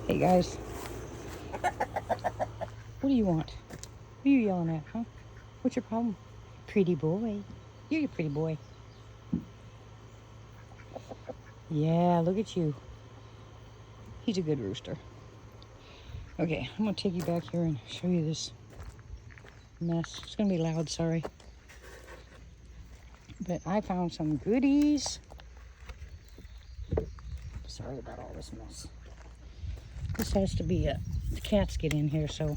Hey guys, what do you want? Who are you yelling at, huh? What's your problem? Pretty boy. You're a pretty boy. Yeah, look at you. He's a good rooster. Okay, I'm gonna take you back here and show you this mess. It's gonna be loud, sorry. But I found some goodies. Sorry about all this mess. This has to be the cats get in here, so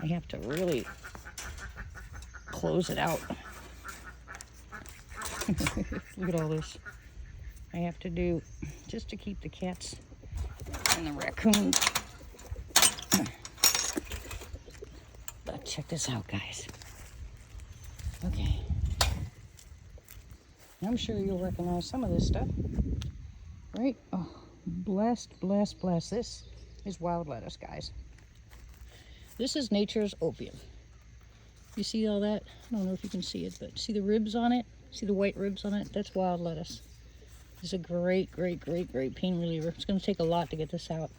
I have to really close it out. Look at all this I have to do just to keep the cats and the raccoons. But check this out, guys. Okay. I'm sure you'll recognize some of this stuff, right? Oh, blessed, blessed, blessed. This is wild lettuce, guys. This is nature's opium. You see all that? I don't know if you can see it, but see the ribs on it? See the white ribs on it? That's wild lettuce. It's a great, great, great, great pain reliever. It's going to take a lot to get this out.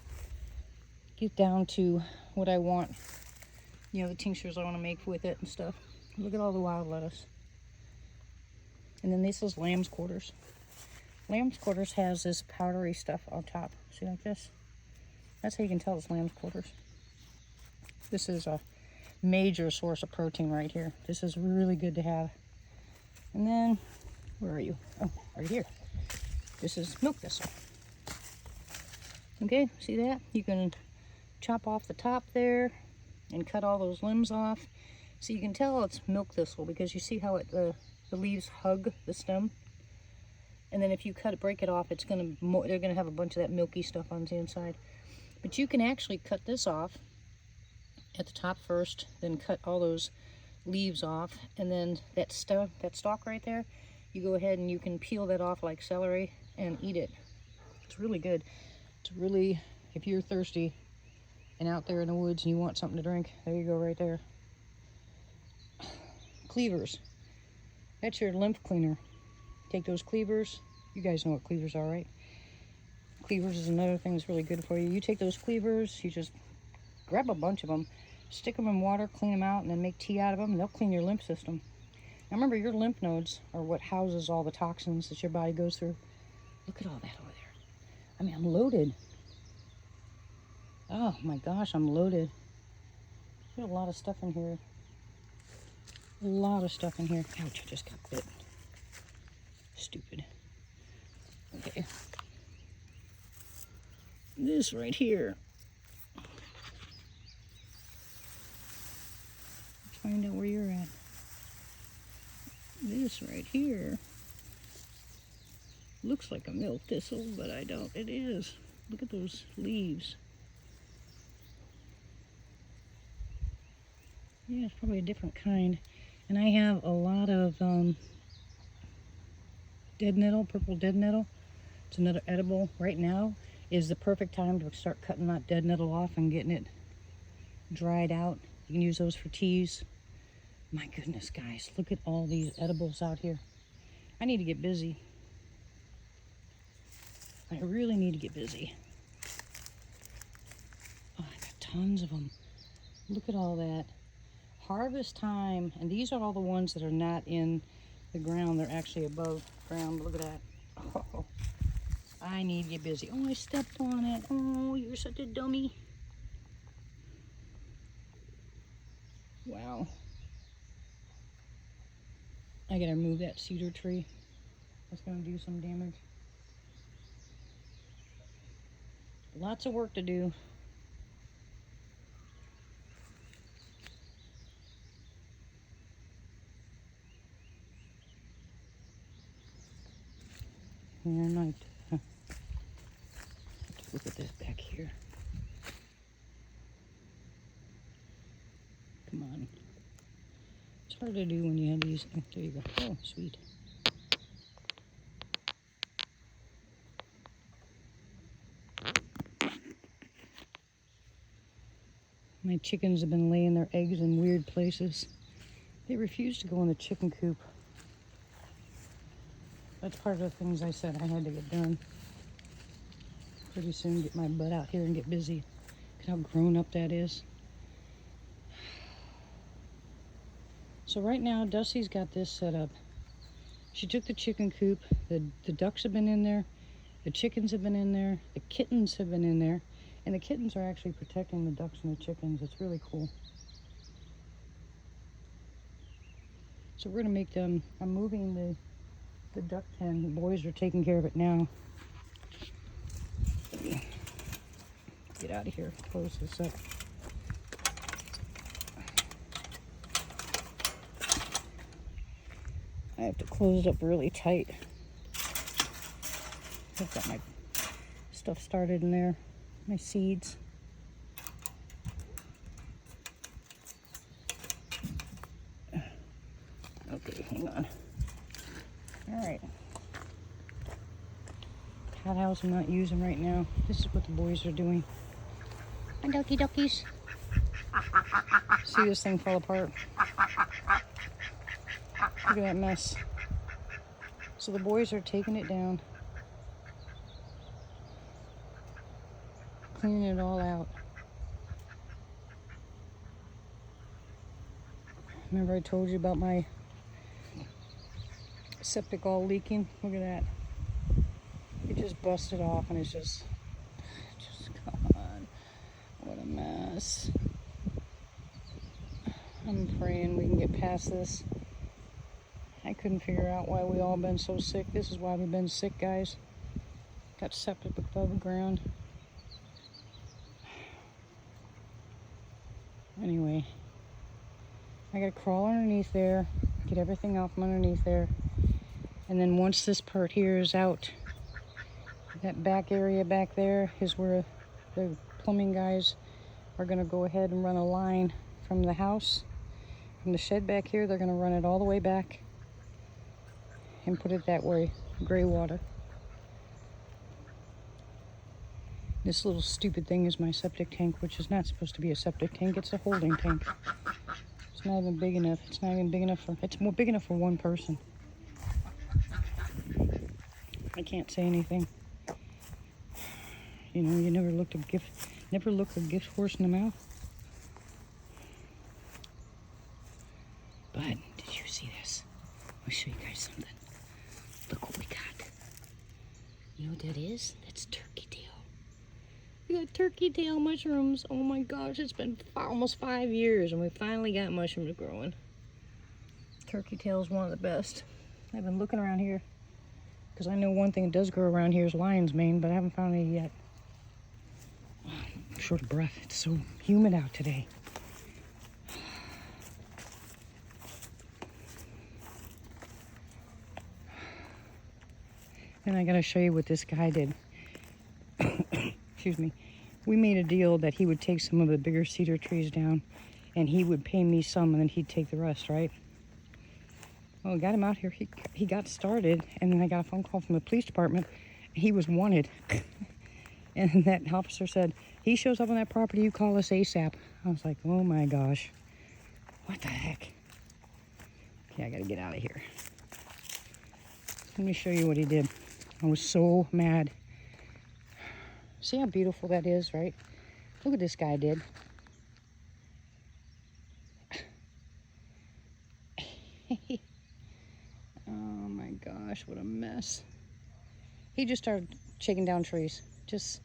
Get down to what I want. You know, the tinctures I want to make with it and stuff. Look at all the wild lettuce. And then this is lamb's quarters. Lamb's quarters has this powdery stuff on top. See, like this? That's how you can tell it's lamb's quarters. This is a major source of protein right here. This is really good to have. And then, where are you? Oh, right here. This is milk thistle. Okay, see that? You can chop off the top there and cut all those limbs off. So you can tell it's milk thistle because you see how the leaves hug the stem. And then if you break it off, they're gonna have a bunch of that milky stuff on the inside. But you can actually cut this off at the top first, then cut all those leaves off, and then that stalk right there, you go ahead and you can peel that off like celery and eat it. It's really good. It's really, if you're thirsty and out there in the woods and you want something to drink, there you go right there. Cleavers. That's your lymph cleaner. Take those cleavers. You guys know what cleavers are, right? Cleavers is another thing that's really good for you. You take those cleavers, you just grab a bunch of them, stick them in water, clean them out, and then make tea out of them, and they'll clean your lymph system. Now remember, your lymph nodes are what houses all the toxins that your body goes through. Look at all that over there. I mean, I'm loaded. Oh my gosh, I'm loaded. There's a lot of stuff in here. A lot of stuff in here. Ouch, I just got bit. Stupid. Okay. This right here. Let's find out where you're at. This right here looks like a milk thistle, but I don't. It is. Look at those leaves. Yeah, it's probably a different kind. And I have a lot of dead nettle, purple dead nettle. It's another edible. Right now is the perfect time to start cutting that dead nettle off and getting it dried out. You can use those for teas. My goodness, guys, look at all these edibles out here. I need to get busy. I really need to get busy. Oh, I got tons of them. Look at all that. Harvest time, and these are all the ones that are not in the ground. They're actually above ground. Look at that. Oh, I need to get busy. Oh, I stepped on it. Oh, you're such a dummy. Wow. I gotta remove that cedar tree. That's gonna do some damage. Lots of work to do. Yeah, I might have to look at this back here. Come on. It's hard to do when you have these. Oh, there you go. Oh, sweet. My chickens have been laying their eggs in weird places. They refuse to go in the chicken coop. That's part of the things I said I had to get done. Pretty soon get my butt out here and get busy. Look how grown up that is. So right now, Dusty's got this set up. She took the chicken coop. The ducks have been in there. The chickens have been in there. The kittens have been in there. And the kittens are actually protecting the ducks and the chickens. It's really cool. So we're gonna make them, I'm moving the duck pen. The boys are taking care of it now. Let me get out of here, close this up. I have to close it up really tight. I've got my stuff started in there, my seeds. Okay, hang on. All right. Cat house I'm not using right now. This is what the boys are doing. Hi, ducky duckies. See this thing fall apart? Look at that mess. So the boys are taking it down, cleaning it all out. Remember I told you about my septic all leaking? Look at that. It just busted off and it's just gone. What a mess. I'm praying we can get past this. I couldn't figure out why we all been so sick. This is why we've been sick, guys. Got septic above ground. Anyway, I gotta crawl underneath there, get everything off from underneath there. And then once this part here is out, that back area back there is where the plumbing guys are gonna go ahead and run a line from the house, from the shed back here. They're gonna run it all the way back and put it that way, gray water. This little stupid thing is my septic tank, which is not supposed to be a septic tank. It's a holding tank. It's not even big enough. It's not even big enough for, it's more big enough for one person. I can't say anything. You know, you never look a gift horse in the mouth. But did you see this? I'll show you guys something. Look what we got. You know what that is? That's turkey tail. We got turkey tail mushrooms. Oh my gosh, it's been almost 5 years and we finally got mushrooms growing. Turkey tail is one of the best. I've been looking around here because I know one thing that does grow around here is lion's mane, but I haven't found any yet. I'm short of breath. It's so humid out today. And I gotta show you what this guy did. Excuse me. We made a deal that he would take some of the bigger cedar trees down and he would pay me some and then he'd take the rest, right? Well, I got him out here. He got started and then I got a phone call from the police department. He was wanted. And that officer said, he shows up on that property, you call us ASAP. I was like, oh my gosh. What the heck? Okay, I gotta get out of here. Let me show you what he did. I was so mad. See how beautiful that is, right? Look what this guy did. Oh my gosh, what a mess. He just started taking down trees. Just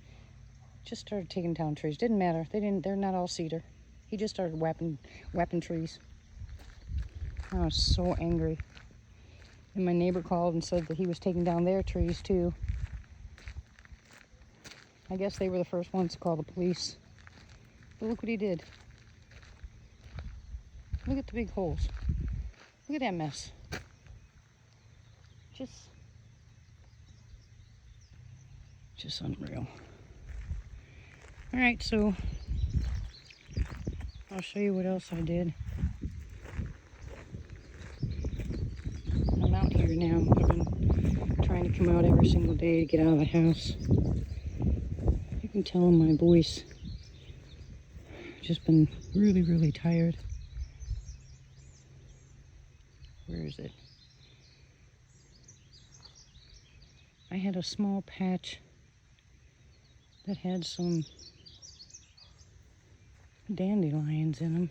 started taking down trees. Didn't matter. They're not all cedar. He just started whapping trees. I was so angry. And my neighbor called and said that he was taking down their trees too. I guess they were the first ones to call the police. But look what he did. Look at the big holes. Look at that mess. Just unreal. All right, so I'll show you what else I did. I'm out here now. I've been trying to come out every single day to get out of the house. You can tell in my voice. I've just been really, really tired. Where is it? I had a small patch that had some dandelions in them.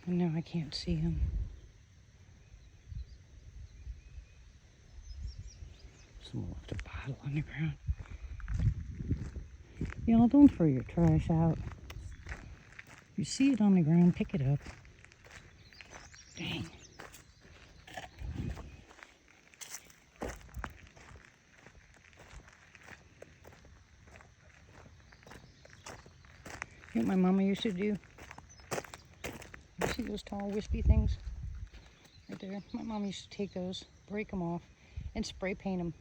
And now I can't see them. Someone left a bottle on the ground. Y'all, don't throw your trash out. If you see it on the ground, pick it up. Dang. You know what my mama used to do? You see those tall, wispy things right there? My mom used to take those, break them off, and spray paint them.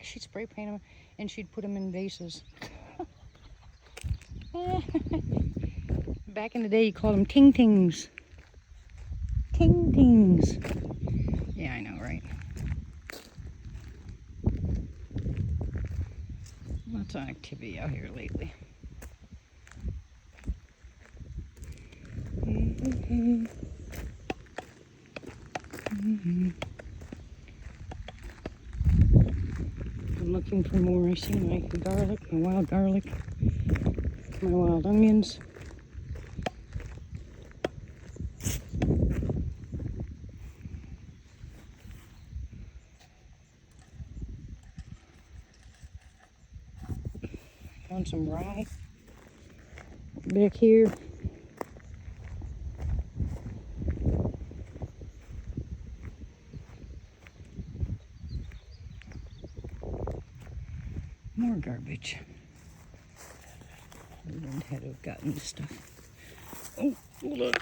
She'd spray paint them, and she'd put them in vases. Back in the day, you called them ting-tings. Ting-tings. Yeah, I know, right? Lots of activity out here lately. I'm looking for more. I see my garlic, my wild garlic, my wild onions. Found some rye back here. More garbage. I wouldn't have gotten this stuff. Oh, hold on.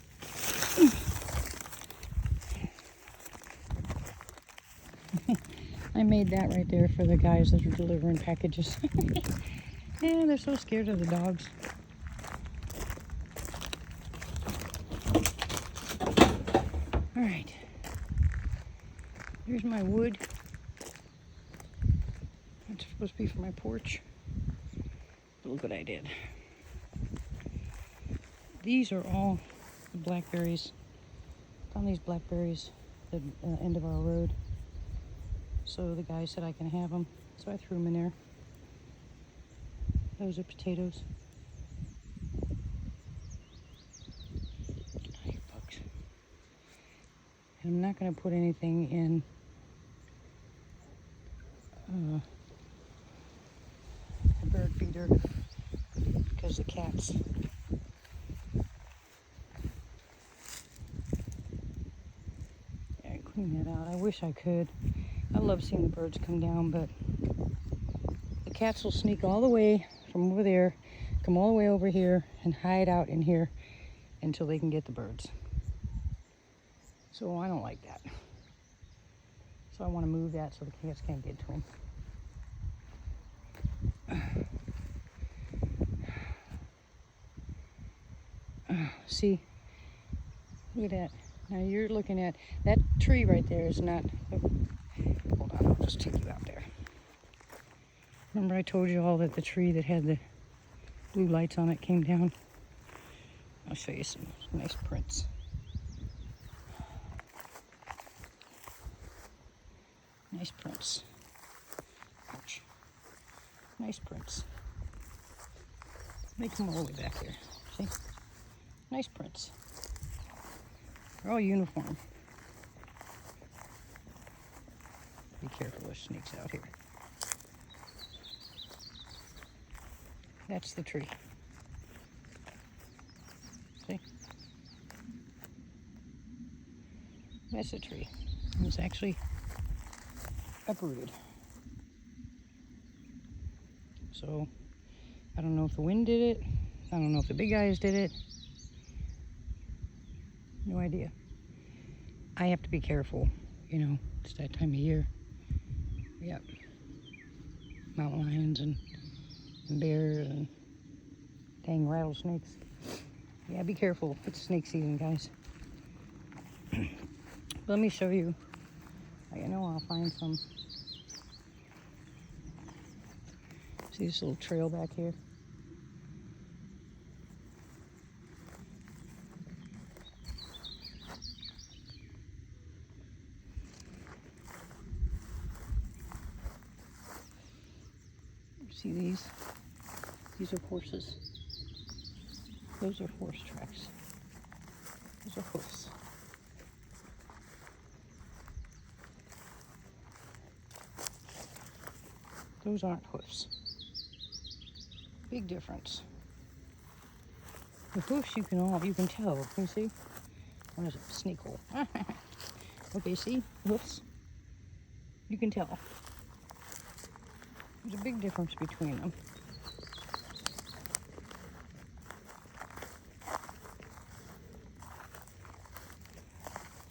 I made that right there for the guys that are delivering packages. Yeah, they're so scared of the dogs. All right. Here's my wood. That's supposed to be for my porch. But look what I did. These are all the blackberries. Found these blackberries at the end of our road. So the guy said I can have them. So I threw them in there. Those are potatoes. Honey bugs. And I'm not going to put anything in a bird feeder because the cats. Yeah, clean that out. I wish I could. I love seeing the birds come down, but the cats will sneak all the way from over there, come all the way over here, and hide out in here until they can get the birds. So I don't like that. So I want to move that so the cats can't get to them. See, look at that. Now you're looking at that tree right there is not. Hold on, I'll just take you out there. Remember I told you all that the tree that had the blue lights on it came down? I'll show you some nice prints. Nice prints. Ouch. Nice prints. They come all the way back here. See? Nice prints. They're all uniform. Be careful, there's snakes out here. That's the tree. See? That's the tree. It's actually uprooted. So, I don't know if the wind did it. I don't know if the big guys did it. No idea. I have to be careful. You know, it's that time of year. Yep. Mountain lions and bears and dang rattlesnakes. Yeah, be careful. It's snake season, guys. Let me show you. I know I'll find some. See this little trail back here? See these? These are horses. Those are horse tracks. Those are hoofs. Those aren't hoofs. Big difference. The hoofs you can tell. You see? What is it? Snake hole. Okay, see? Hoofs. You can tell. There's a big difference between them.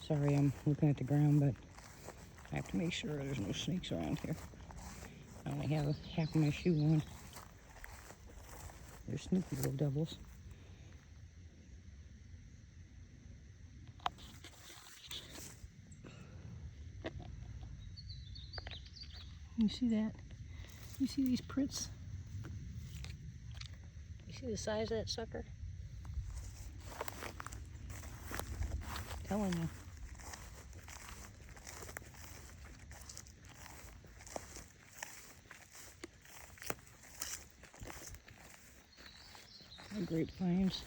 Sorry, I'm looking at the ground, but I have to make sure there's no snakes around here. I only have half of my shoe on. They're sneaky little devils. You see that? You see these prints? You see the size of that sucker? Telling you. My grapevines.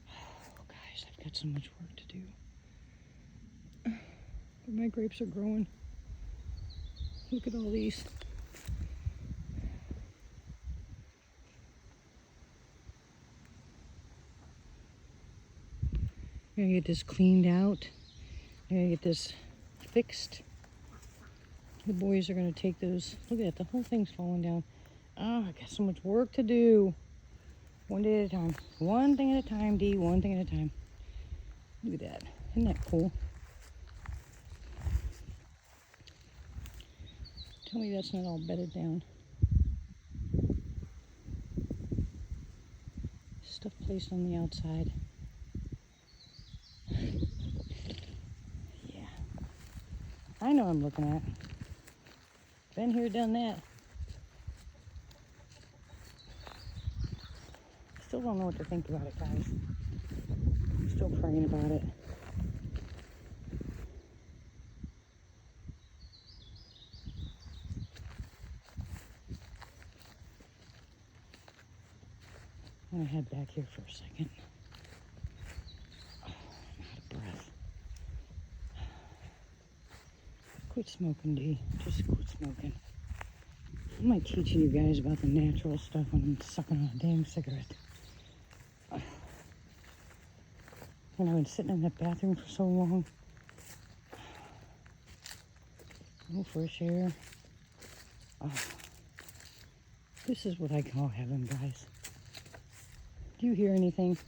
Oh, guys, I've got so much work to do. But my grapes are growing. Look at all these. I gotta get this cleaned out. I gotta get this fixed. The boys are gonna take those. Look at that, the whole thing's falling down. Oh, I got so much work to do. One day at a time. One thing at a time, Dee. One thing at a time. Look at that. Isn't that cool? Tell me that's not all bedded down. Stuff placed on the outside. Yeah. I know I'm looking at. Been here, done that. Still don't know what to think about it, guys. I'm still praying about it. I'm gonna head back here for a second. Oh, I'm out of breath. Quit smoking, D. Just quit smoking. I'm like teaching you guys about the natural stuff when I'm sucking on a dang cigarette. And I've been sitting in that bathroom for so long. No fresh air. Oh. This is what I call heaven, guys. Do you hear anything?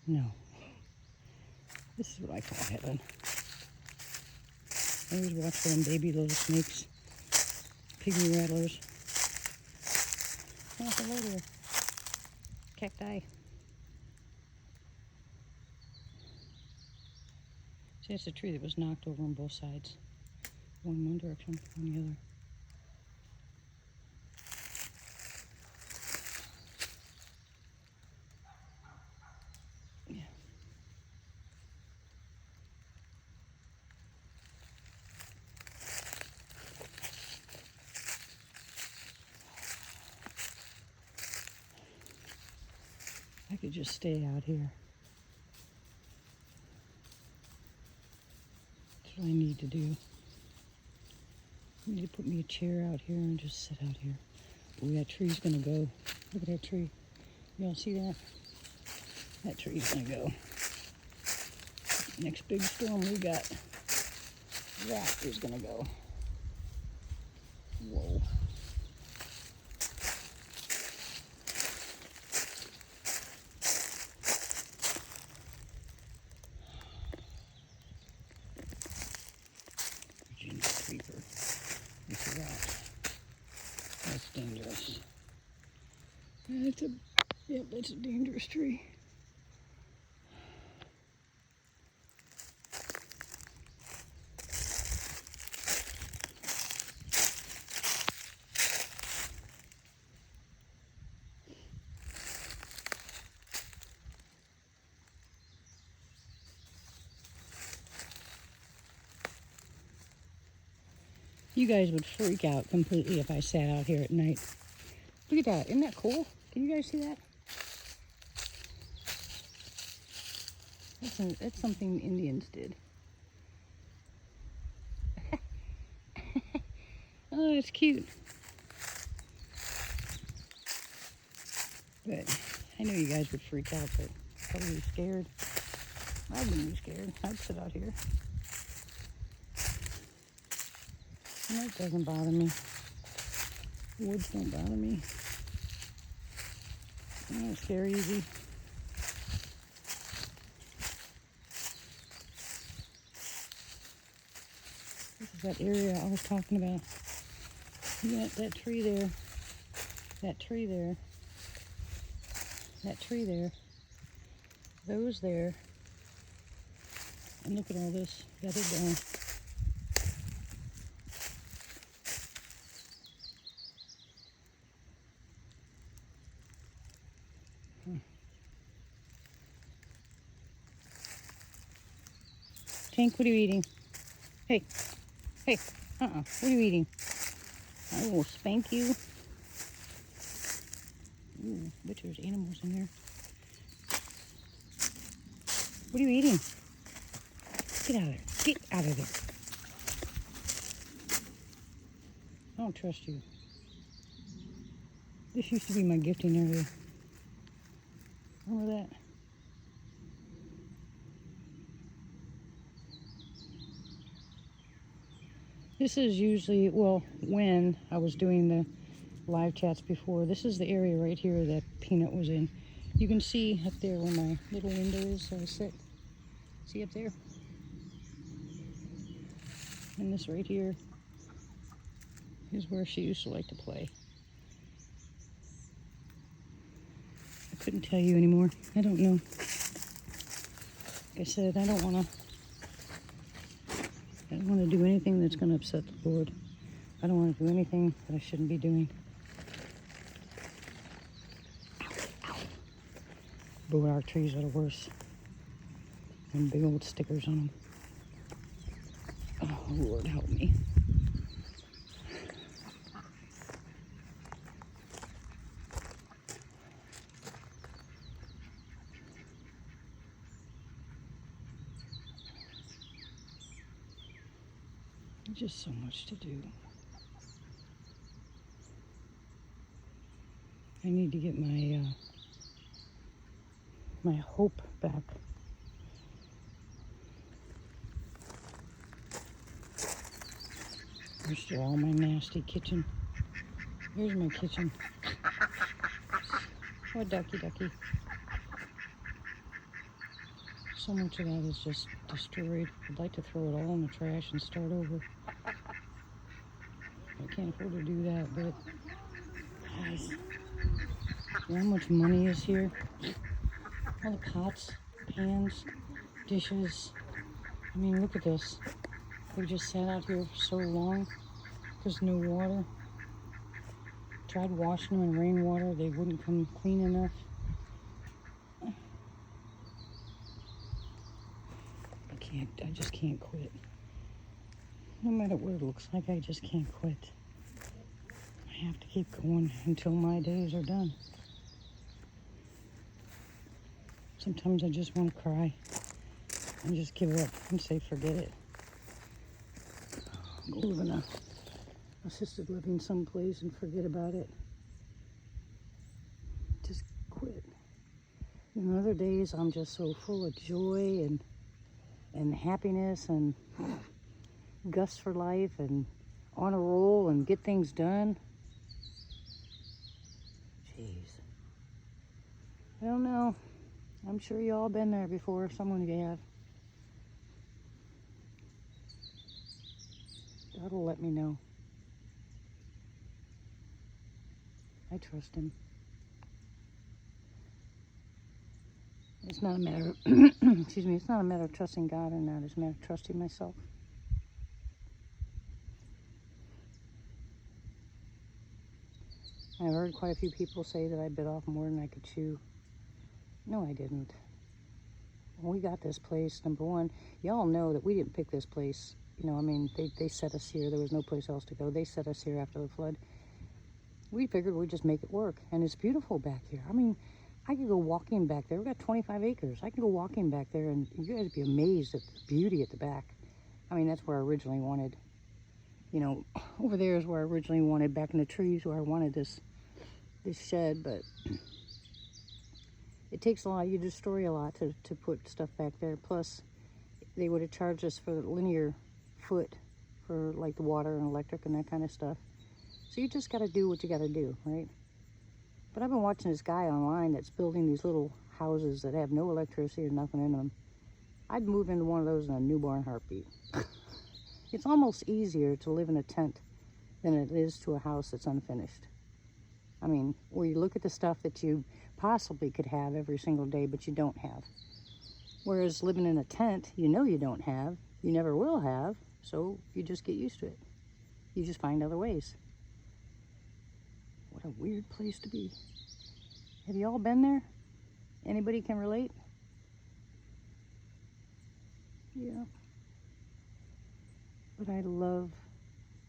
No. This is what I call heaven. I always watch for them baby little snakes. Pygmy rattlers. Oh, hello there. Cacti. See, that's a tree that was knocked over on both sides. One in one direction, one the other. Yeah. I could just stay out here. That's what I need to do. I need to put me a chair out here and just sit out here. Ooh, that tree's gonna go. Look at that tree. Y'all see that? That tree's gonna go. Next big storm we got, that is gonna go. Whoa. Virginia creeper. Look at that. That's dangerous. That's a dangerous tree. You guys would freak out completely if I sat out here at night. Look at that. Isn't that cool? Can you guys see that? That's something Indians did. Oh, it's cute. But I know you guys would freak out, but probably scared. I wouldn't be scared. I'd sit out here. And that doesn't bother me. Woods don't bother me. Oh, it's very easy. This is that area I was talking about. You got that tree there. That tree there. That tree there. Those there. And look at all this gathered down. Tank, what are you eating? Hey, hey, what are you eating? I will spank you. Ooh, bet there's animals in there. What are you eating? Get out of there. Get out of there. I don't trust you. This used to be my gifting area. Remember that? This is usually, well, when I was doing the live chats before, this is the area right here that Peanut was in. You can see up there where my little window is, so I sit. See up there? And this right here is where she used to like to play. I couldn't tell you anymore. I don't know. Like I said, I don't want to do anything that's going to upset the Lord. I don't want to do anything that I shouldn't be doing. But our trees are the worst. And big old stickers on them. Oh, Lord, help me. Just so much to do. I need to get my my hope back. There's all my nasty kitchen. Here's my kitchen. Oh, ducky, ducky. So much of that is just destroyed. I'd like to throw it all in the trash and start over. I can't afford to do that, but guys, you know how much money is here? All the pots, pans, dishes. I mean, look at this. We just sat out here for so long. There's no water. Tried washing them in rainwater. They wouldn't come clean enough. I just can't quit. No matter what it looks like, I just can't quit. I have to keep going until my days are done. Sometimes I just want to cry and just give up and say, forget it. Go live in a assisted living someplace and forget about it. Just quit. And other days I'm just so full of joy and happiness and gusts for life and on a roll and get things done. Jeez. I don't know. I'm sure you all been there before. Someone of you have. God will let me know. I trust him. It's not a matter of, excuse me, it's not a matter of trusting God or not. It's a matter of trusting myself. I've heard quite a few people say that I bit off more than I could chew. No, I didn't. When we got this place, number one, y'all know that we didn't pick this place You know, I mean, they set us here. There was no place else to go. They set us here after the flood. We figured we'd just make it work. And it's beautiful back here. I mean, I could go walking back there. We've got 25 acres. I can go walking back there, and you guys would be amazed at the beauty at the back. I mean, that's where I originally wanted, you know, over there is where I originally wanted, back in the trees where I wanted this shed, but it takes a lot. You destroy a lot to put stuff back there. Plus, they would have charged us for linear foot for like the water and electric and that kind of stuff. So you just got to do what you got to do, right? But I've been watching this guy online that's building these little houses that have no electricity or nothing in them. I'd move into one of those in a newborn heartbeat. It's almost easier to live in a tent than it is to a house that's unfinished. I mean, where you look at the stuff that you possibly could have every single day, but you don't have. Whereas living in a tent, you know you don't have, you never will have, so you just get used to it. You just find other ways. What a weird place to be. Have you all been there? Anybody can relate? Yeah. But I love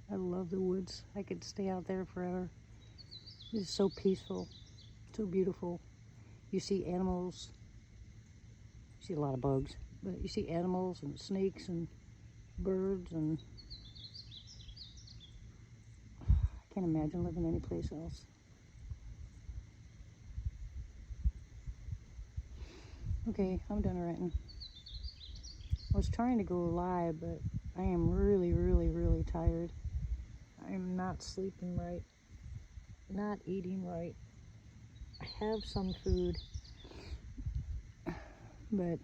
the woods. I could stay out there forever. It's so peaceful, so beautiful. You see animals, you see a lot of bugs, but you see animals and snakes and birds, and I can't imagine living anyplace else. Okay, I'm done ranting. I was trying to go live, but I am really, really, really tired. I am not sleeping right, not eating right. I have some food, but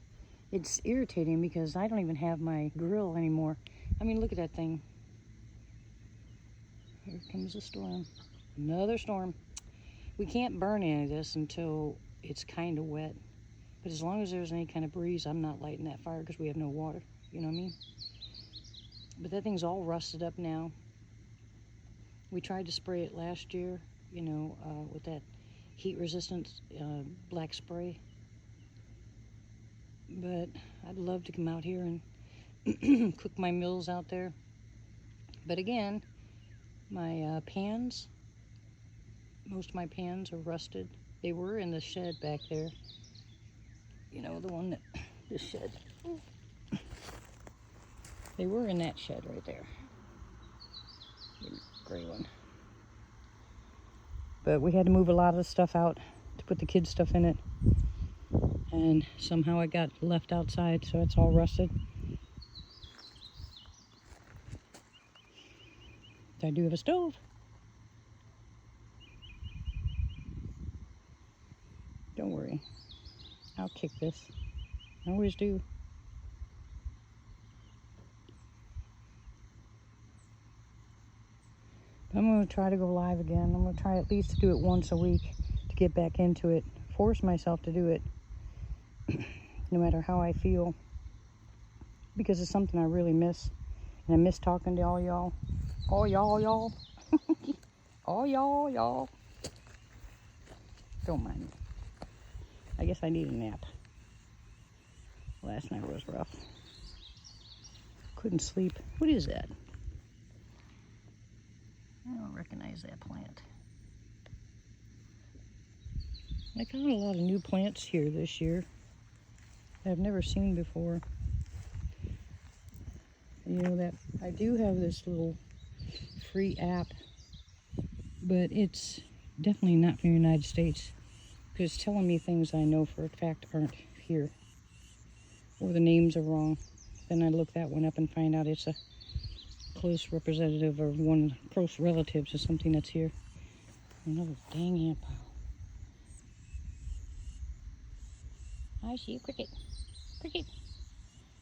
it's irritating because I don't even have my grill anymore. I mean, look at that thing. Here comes a storm. Another storm. We can't burn any of this until it's kind of wet. But as long as there's any kind of breeze, I'm not lighting that fire because we have no water. You know what I mean? But that thing's all rusted up now. We tried to spray it last year, you know, with that heat-resistant black spray. But I'd love to come out here and cook my meals out there. But again, my pans, most of my pans are rusted. They were in the shed back there. You know, the one that, this shed. They were in that shed right there. The gray one. But we had to move a lot of the stuff out to put the kids' stuff in it. And somehow it got left outside, so it's all rusted. I do have a stove. Don't worry. I'll kick this. I always do. I'm going to try to go live again. I'm going to try at least to do it once a week to get back into it. Force myself to do it no matter how I feel. Because it's something I really miss. And I miss talking to all y'all. All y'all. All y'all. Don't mind me. I guess I need a nap. Last night was rough. Couldn't sleep. What is that? I don't recognize that plant. I found a lot of new plants here this year that I've never seen before. You know that I do have this little free app, but it's definitely not from the United States because it's telling me things I know for a fact aren't here, or the names are wrong. Then I look that one up and find out it's a close representative or one close relative to something that's here. Another dang ant pile. I see a cricket. Cricket.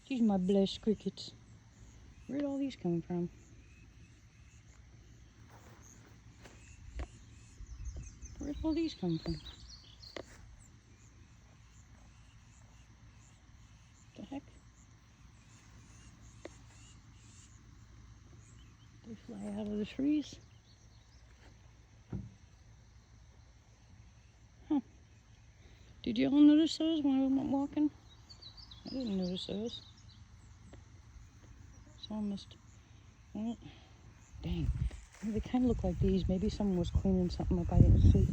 These are my blessed crickets. Where'd all these come from? Where'd all these come from? The heck? They fly out of the trees. Huh. Did you all notice those when I went walking? I didn't notice those. almost, well, dang. They kind of look like these. Maybe someone was cleaning something up I didn't see.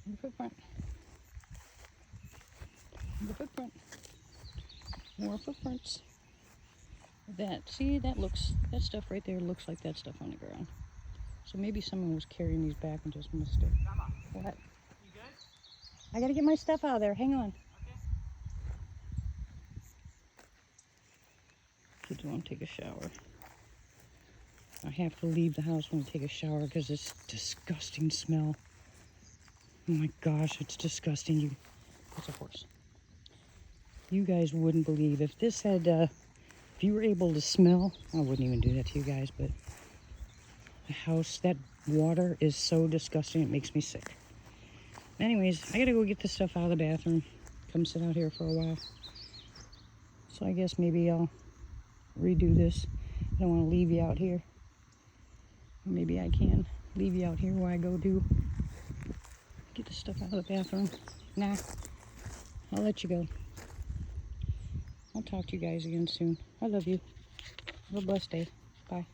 The footprint. The footprint. More footprints. That, see, that stuff right there looks like that stuff on the ground. So maybe someone was carrying these back and just missed it. What? You good? I gotta get my stuff out of there. Hang on. Okay. Kids want to take a shower. I have to leave the house when I take a shower because it's disgusting smell. Oh my gosh, it's disgusting. It's a horse. You guys wouldn't believe if this had, if you were able to smell, I wouldn't even do that to you guys, but the house, that water is so disgusting, it makes me sick. Anyways, I gotta go get this stuff out of the bathroom. Come sit out here for a while. So I guess maybe I'll redo this. I don't want to leave you out here. Or maybe I can leave you out here while I go do get the stuff out of the bathroom. Nah, I'll let you go. I'll talk to you guys again soon. I love you. Have a blessed day. Bye.